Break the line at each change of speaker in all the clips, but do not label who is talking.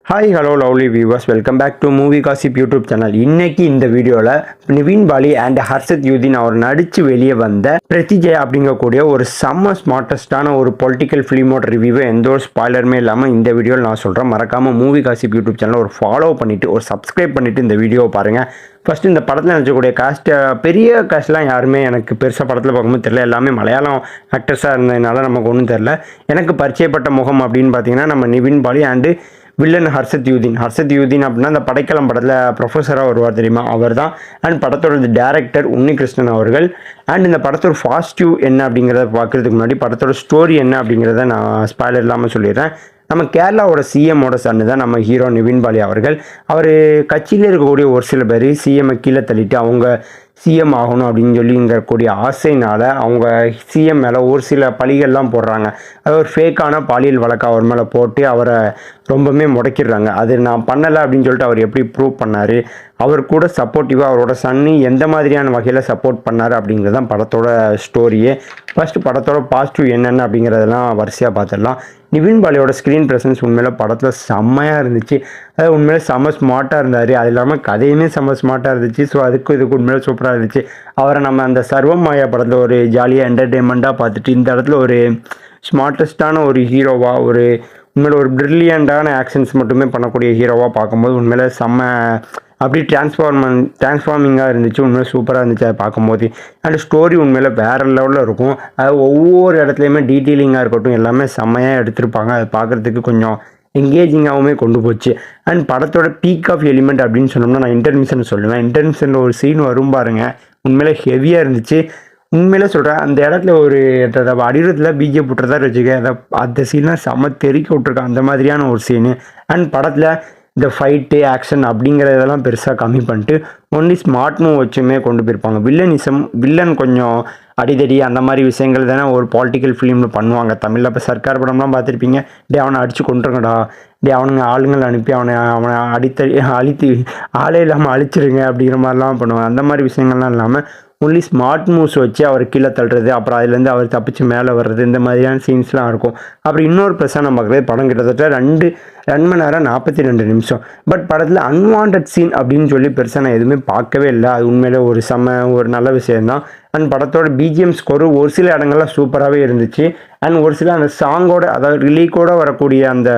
Hi hello lovely viewers welcome back to movie gossip YouTube channel. இன்னைக்கு இந்த வீடியோவில் Nivin Pauly and Harshad யூதின் அவர் நடித்து வெளியே வந்த பிரதிஜயா அப்படிங்கக்கூடிய ஒரு செம்ம ஸ்மார்ட்டஸ்டான ஒரு பொலிட்டிக்கல் ஃபிலிமோட ரிவ்யூவை எந்த ஒரு ஸ்பாய்லருமே இல்லாமல் இந்த வீடியோவில் நான் சொல்கிறேன். மறக்காமல் மூவி காசிப் யூடியூப் சேனல் ஒரு ஃபாலோ பண்ணிவிட்டு ஒரு சப்ஸ்கிரைப் பண்ணிவிட்டு இந்த வீடியோவை பாருங்கள். ஃபஸ்ட்டு இந்த படத்தில் நினச்சக்கூடிய பெரிய காஸ்ட்லாம் யாருமே எனக்கு பெருசாக படத்தில் பார்க்கும்போது தெரில. எல்லாமே மலையாளம் ஆக்டர்ஸாக இருந்ததுனால நமக்கு ஒன்றும் தெரில. எனக்கு பரிச்சயப்பட்ட முகம் அப்படின்னு பார்த்தீங்கன்னா நம்ம நிவின் பாலி அண்டு வில்லன் ஹர்ஷத் யூதின் அப்படின்னா அந்த படைக்கலம் படத்தில் ப்ரொஃபஸராக வருவார் தெரியுமா, அவர் தான். அண்ட் படத்தோட டேரக்டர் உன்னிகிருஷ்ணன் அவர்கள். அண்ட் இந்த படத்தோட பாசிட்டிவ் என்ன அப்படிங்கிறத பார்க்குறதுக்கு முன்னாடி படத்தோட ஸ்டோரி என்ன அப்படிங்கிறத நான் ஸ்பாய்லர் இல்லாமல் சொல்லிடுறேன். நம்ம கேரளாவோட சிஎம்மோட சன்னு தான் நம்ம ஹீரோ நிவின் பாலி அவர்கள். அவர் கட்சியில் இருக்கக்கூடிய ஒரு சில பேர் சிஎம்ஐ கீழே தள்ளிட்டு அவங்க சிஎம் ஆகணும் அப்படின்னு சொல்லிங்கக்கூடிய ஆசைனால் அவங்க சிஎம் மேலே ஒரு சில பழிகள்லாம் போடுறாங்க. அது ஒரு ஃபேக்கான பாலியல் வழக்கு அவர் மேலே போட்டு அவரை ரொம்பவுமே முடக்கிடுறாங்க. அது நான் பண்ணலை அப்படின்னு சொல்லிட்டு அவர் எப்படி ப்ரூவ் பண்ணார், அவர் கூட சப்போர்ட்டிவாக அவரோட சன்னு எந்த மாதிரியான வகையில் சப்போர்ட் பண்ணார் அப்படிங்கிறது தான் படத்தோட ஸ்டோரியே. ஃபஸ்ட்டு படத்தோட பாசிட்டிவ் என்னென்ன அப்படிங்கிறதெல்லாம் வரிசையாக பார்த்துடலாம். நிவின் பாலியோட ஸ்க்ரீன் ப்ரெசன்ஸ் உண்மையில் படத்தில் செம்மையாக இருந்துச்சு. அது உண்மையிலே செம்ம ஸ்மார்ட்டாக இருந்தார். அது இல்லாமல் கதையுமே செம்ம ஸ்மார்ட்டாக இருந்துச்சு. ஸோ இதுக்கு உண்மையிலே சூப்பராக இருந்துச்சு. அவரை நம்ம அந்த சர்வம் மாயா படத்தில் ஒரு ஜாலியாக என்டர்டெயின்மெண்ட்டாக பார்த்துட்டு இந்த இடத்துல ஒரு ஸ்மார்ட்டஸ்டான ஒரு ஹீரோவாக, ஒரு உண்மையில ஒரு ப்ரில்லியண்ட்டான ஆக்ஷன்ஸ் மட்டுமே பண்ணக்கூடிய ஹீரோவாக பார்க்கும்போது உண்மையிலே செம்ம அப்படி டிரான்ஸ்ஃபார்மிங்காக இருந்துச்சு. உண்மையிலே சூப்பராக இருந்துச்சு அதை பார்க்கும்போது. அண்ட் ஸ்டோரி உண்மையில வேறு லெவலில் இருக்கும். அது ஒவ்வொரு இடத்துலையுமே டீட்டெயிலிங்காக இருக்கட்டும் எல்லாமே செம்மையாக எடுத்திருப்பாங்க. அது பார்க்குறதுக்கு கொஞ்சம் எங்கேஜிங்காகவுமே கொண்டு போச்சு. அண்ட் படத்தோட பீக் ஆஃப் எலிமெண்ட் அப்படின்னு சொன்னோம்னா நான் இன்டர்மிஷன் சொல்லுவேன். இன்டர்மிஷனில் ஒரு சீன் வரும் பாருங்க, உண்மையிலே ஹெவியாக இருந்துச்சு. உண்மையிலே சொல்கிறேன், அந்த இடத்துல ஒரு அடிரத்தில் பிஜே புட்டுறதா வச்சுக்க, அந்த சீன்லாம் செம்ம தெறிக்க விட்ருக்கேன். அந்த மாதிரியான ஒரு சீனு. அண்ட் படத்தில் இந்த ஃபைட்டு ஆக்ஷன் அப்படிங்கிறதெல்லாம் பெருசாக கம்மி பண்ணிட்டு ஒன்லி ஸ்மார்ட் மூவ் வச்சுமே கொண்டு போயிருப்பாங்க. வில்லன் கொஞ்சம் அடிதடி அந்த மாதிரி விஷயங்கள் தானே ஒரு பொலிட்டிக்கல் ஃபிலிமில் பண்ணுவாங்க. தமிழில் இப்போ சர்க்கார் படம்லாம் பார்த்துருப்பீங்க. அவனை அடித்து கொண்டுருங்கடா, அவனுங்க ஆளுங்களை அனுப்பி அவனை அழித்து ஆளே இல்லாமல் அழிச்சிருங்க அப்படிங்கிற மாதிரிலாம் பண்ணுவாங்க. அந்த மாதிரி விஷயங்கள்லாம் இல்லாமல் ஒன்லி ஸ்மார்ட் மூவ்ஸ் வச்சு அவர் கீழே தள்ளுறது, அப்புறம் அதுலேருந்து அவர் தப்பிச்சு மேலே வர்றது, இந்த மாதிரியான சீன்ஸ்லாம் இருக்கும். அப்புறம் இன்னொரு ப்ளஸ்ஸாக நம்ம பார்க்குறது படம் கிட்டத்தட்ட 2 மணி நேரம் 42 நிமிஷம். பட் படத்தில் அன்வான்ட் சீன் அப்படின்னு சொல்லி பெருசாக நான் எதுவுமே பார்க்கவே இல்லை. அது உண்மையிலே ஒரு நல்ல விஷயம்தான். அண்ட் படத்தோட பிஜிஎம் ஸ்கோரு ஒரு சில இடங்கள்லாம் சூப்பராகவே இருந்துச்சு. அண்ட் ஒரு சில அந்த சாங்கோட, அதாவது ரிலீக்கோட வரக்கூடிய அந்த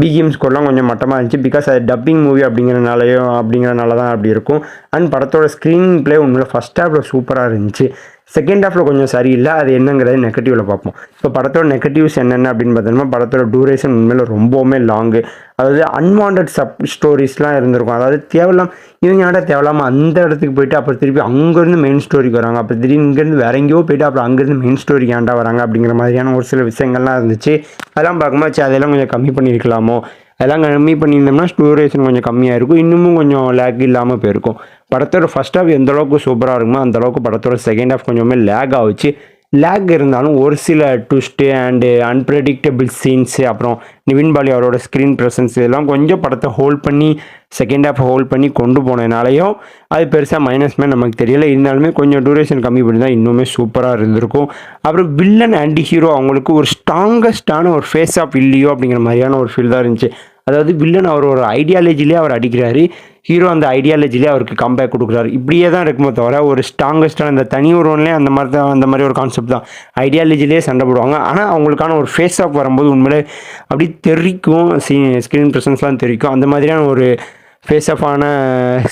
பிஜிஎம் ஸ்கோர்லாம் கொஞ்சம் மட்டமாக இருந்துச்சு. பிகாஸ் அது டப்பிங் மூவி அப்படிங்கிறனால தான் அப்படி இருக்கும். அண்ட் படத்தோட ஸ்க்ரீன் ப்ளே உண்மையில் ஃபஸ்ட் ஹாஃபில் சூப்பராக இருந்துச்சு. செகண்ட் ஹாஃபில் கொஞ்சம் சரியில்லை. அது என்னங்கிறது நெகட்டிவில் பார்ப்போம். இப்போ படத்தோட நெகட்டிவ்ஸ் என்னென்ன அப்படின்னு பார்த்தோம்னா படத்தோட டூரேஷன் உண்மையில் ரொம்பவுமே லாங்கு. அதாவது அன்வான்ட் ஸ்டோரிஸ்லாம் இருந்திருக்கும். அதாவது தேவையில்லாமல் அந்த இடத்துக்கு போயிட்டு அப்புறம் திருப்பி அங்கேருந்து மெயின் ஸ்டோரிக்கு வராங்க, அப்புறம் திடீர்னு இங்கேருந்து வேற எங்கேயோ போயிட்டு அப்புறம் அங்கேருந்து மெயின் ஸ்டோரிக்கு ஏன்டா வராங்க அப்படிங்கிற மாதிரியான ஒரு சில விஷயங்கள்லாம் இருந்துச்சு. அதெல்லாம் பார்க்கும்போது அதெல்லாம் கொஞ்சம் கம்மி பண்ணியிருக்கலாமோ, அதெல்லாம் கம்மி பண்ணியிருந்தோம்னா டூரேஷன் கொஞ்சம் கம்மியாக இருக்கும், இன்னமும் கொஞ்சம் லேக் இல்லாமல் போயிருக்கும். படத்தோட ஃபஸ்ட் ஹாஃப் எந்த அளவுக்கு சூப்பராக இருக்குமோ அந்த அளவுக்கு படத்தோட செகண்ட் ஹாஃப் கொஞ்சமே லேக் ஆகிச்சு. லேக் இருந்தாலும் ஒரு சில ட்விஸ்ட்டு அண்டு அன்பிரடிக்டபிள் சீன்ஸு, அப்புறம் நிவின் பாலி அவரோட ஸ்க்ரீன் ப்ரெசன்ஸ் இதெல்லாம் கொஞ்சம் படத்தை செகண்ட் ஹாஃப் ஹோல்ட் பண்ணி கொண்டு போனதுனாலையும் அது பெருசாக மைனஸ்மே நமக்கு தெரியல. இருந்தாலுமே கொஞ்சம் டூரேஷன் கம்மி பண்ணி தான் இன்னுமே சூப்பராக இருந்திருக்கும். அப்புறம் வில்லன் அண்ட் ஹீரோ அவங்களுக்கு ஒரு ஸ்ட்ராங்கஸ்டான ஒரு ஃபேஸ் ஆஃப் இல்லையோ அப்படிங்கிற மாதிரியான ஒரு ஃபீல் தான் இருந்துச்சு. அதாவது வில்லன் அவர் ஒரு ஐடியாலஜிலே அவர் அடிக்கிறாரு, ஹீரோ அந்த ஐடியாலஜிலே அவருக்கு கம்பேக் கொடுக்குறாரு. இப்படியே தான் இருக்குமோ தவிர ஒரு ஸ்ட்ராங்கஸ்டான இந்த தனி ஒருவன்லேயே அந்த மாதிரி ஒரு கான்செப்ட் தான். ஐடியாலஜிலே சண்டை போடுவாங்க. ஆனால் அவங்களுக்கான ஒரு ஃபேஸ் ஆஃப் வரும்போது உண்மையிலே அப்படி தெரிக்கும், ஸ்க்ரீன் ப்ரெசன்ஸ்லாம் தெரிக்கும். அந்த மாதிரியான ஒரு ஃபேஸ் ஆஃபான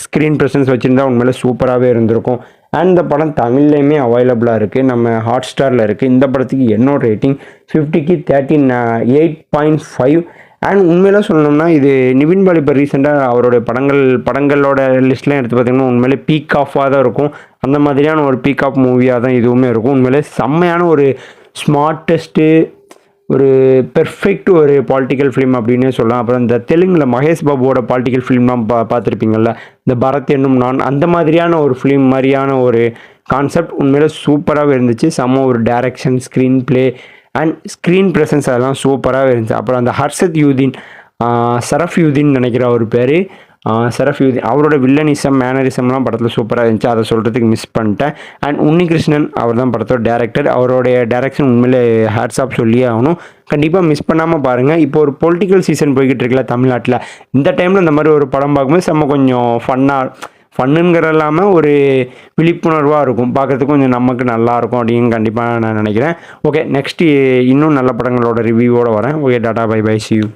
ஸ்க்ரீன் ப்ரெசன்ஸ் வச்சுருந்தா உண்மையிலே சூப்பராகவே இருந்திருக்கும். அண்ட் இந்த படம் தமிழ்லையுமே அவைலபிளாக இருக்குது, நம்ம ஹாட் ஸ்டாரில் இருக்குது. இந்த படத்துக்கு என்னோட ரேட்டிங் 50க்கு 8.5. அண்ட் உண்மையில சொல்லணும்னா இது நிவின் பாலி இப்போ ரீசெண்டாக அவருடைய படங்களோட லிஸ்ட்லாம் எடுத்து பார்த்திங்கன்னா உண்மையிலே பீக் ஆஃபாக தான் இருக்கும். அந்த மாதிரியான ஒரு பீக் ஆஃப் மூவியாக தான் இதுவுமே இருக்கும். உண்மையிலே செம்மையான ஒரு ஸ்மார்ட்டஸ்ட்டு ஒரு பெர்ஃபெக்ட் ஒரு பொலிட்டிக்கல் ஃபிலிம் அப்படின்னே சொல்லலாம். அப்புறம் இந்த தெலுங்கில் மகேஷ் பாபுவோட பொலிட்டிக்கல் ஃபிலிம்லாம் பார்த்துருப்பீங்கள்ல, இந்த பரத் என்னும் நான், அந்த மாதிரியான ஒரு ஃபிலிம் மாதிரியான ஒரு கான்செப்ட் உண்மையிலே சூப்பராகவே இருந்துச்சு. செம்ம ஒரு direction, screen play and screen presence அதெல்லாம் சூப்பராகவே இருந்துச்சு. அப்புறம் அந்த ஹர்ஷத் யூதின், சரஃப் யூதின் நினைக்கிற ஒரு பேர், சரஃப்யுதீன் அவரோட வில்லனிசம் மேனரிசம்லாம் படத்தில் சூப்பராக இருந்துச்சு, அதை சொல்கிறதுக்கு மிஸ் பண்ணிட்டேன். அண்ட் உன்னிகிருஷ்ணன் அவர் தான் படத்தோட டேரக்டர், அவருடைய டேரக்ஷன் உண்மையிலே ஹேட்ஸ் ஆஃப் சொல்லியே ஆகணும். கண்டிப்பாக மிஸ் பண்ணாமல் பாருங்கள். இப்போ ஒரு பொலிட்டிக்கல் சீசன் போய்கிட்டு இருக்குல்ல தமிழ்நாட்டில், இந்த டைமில் இந்த மாதிரி ஒரு படம் பார்க்கும்போது நம்ம கொஞ்சம் ஃபன்னுங்கிற இல்லாமல் ஒரு விழிப்புணர்வாக இருக்கும், பார்க்குறதுக்கு கொஞ்சம் நமக்கு நல்லாயிருக்கும் அப்படின்னு கண்டிப்பாக நான் நினைக்கிறேன். ஓகே, நெக்ஸ்ட்டு இன்னும் நல்ல படங்களோட ரிவ்யூவோடு வரேன். Okay, tata, bye bye, see you.